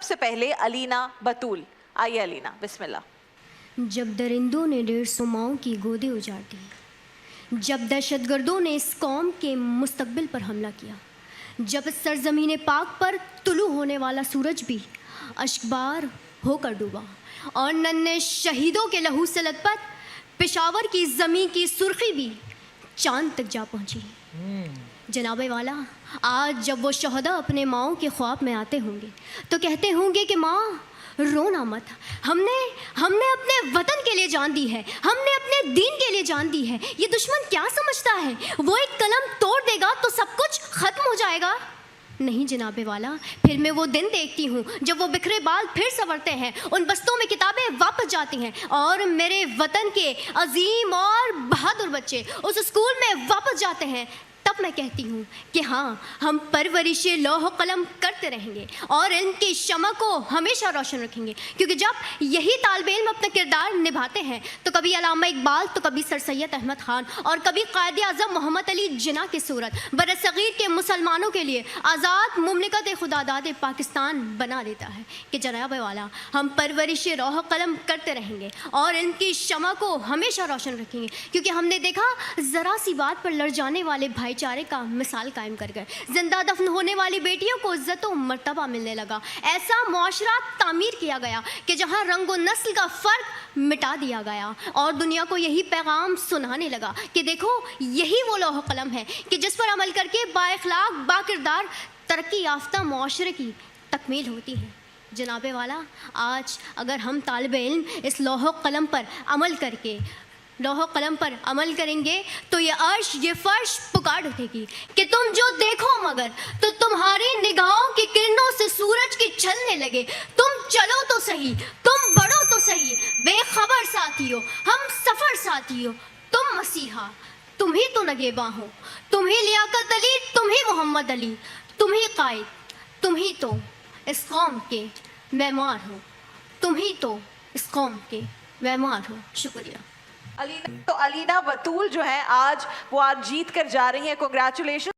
سے پہلے علینا بطول. آئیے علینا, بسم اللہ. جب درندوں نے 150 ماؤں کی گودیں اجاڑ دی, جب دہشت گردوں نے اس قوم کے مستقبل پر حملہ کیا, جب سرزمین پاک پر طلوع ہونے والا سورج بھی اشکبار ہو کر ڈوبا اور ننھے شہیدوں کے لہو سے لت پت پشاور کی زمین کی سرخی بھی چاند تک جا پہنچی. جناب والا, آج جب وہ شہداء اپنے ماؤں کے خواب میں آتے ہوں گے تو کہتے ہوں گے کہ ماں رونا مت, ہم نے اپنے وطن کے لیے جان دی ہے, ہم نے اپنے دین کے لیے جان دی ہے. یہ دشمن کیا سمجھتا ہے, وہ ایک قلم توڑ دے گا تو سب کچھ ختم ہو جائے گا؟ نہیں جناب والا, پھر میں وہ دن دیکھتی ہوں جب وہ بکھرے بال پھر سنورتے ہیں, ان بستوں میں کتابیں واپس جاتی ہیں اور میرے وطن کے عظیم اور بہادر بچے اس اسکول میں واپس جاتے ہیں. تب میں کہتی ہوں کہ ہاں, ہم پرورش لوح و قلم کرتے رہیں گے اور علم کی شمع کو ہمیشہ روشن رکھیں گے, کیونکہ جب یہی طالب علم اپنا کردار نبھاتے ہیں تو کبھی علامہ اقبال, تو کبھی سر سید احمد خان اور کبھی قائد اعظم محمد علی جناح کی صورت برصغیر کے مسلمانوں کے لیے آزاد مملکت خداداد پاکستان بنا دیتا ہے. کہ جناب والا, ہم پرورش لوح و قلم کرتے رہیں گے اور علم کی شمع کو ہمیشہ روشن رکھیں گے, کیونکہ ہم نے دیکھا ذرا سی بات پر لڑ جانے والے بھائی چارے کا مثال قائم کر گئے, زندہ دفن ہونے والی بیٹیوں کو عزت و مرتبہ ملنے لگا, ایسا معاشرہ تعمیر کیا گیا کہ جہاں رنگ و نسل کا فرق مٹا دیا گیا اور دنیا کو یہی پیغام سنانے لگا کہ دیکھو یہی وہ لوح قلم ہے کہ جس پر عمل کر کے با اخلاق, با کردار, ترقی یافتہ معاشرے کی تکمیل ہوتی ہے. جناب والا, آج اگر ہم طالب علم اس لوح قلم پر عمل کریں گے تو یہ عرش, یہ فرش پکار اٹھے گی کہ تم جو دیکھو مگر تو تمہاری نگاہوں کی کرنوں سے سورج کی چھلنے لگے. تم چلو تو صحیح, تم بڑھو تو صحیح, بے خبر ساتھیو, ہم سفر ساتھیو, تم مسیحا, تم ہی تو نگہباں ہو, تم ہی لیاقت علی, تم ہی محمد علی, تم ہی قائد, تم ہی تو اس قوم کے معمار ہو, تم ہی تو اس قوم کے معمار ہو. شکریہ. علینا بطول جو ہیں آج جیت کر جا رہی ہیں. کنگریچولیشن.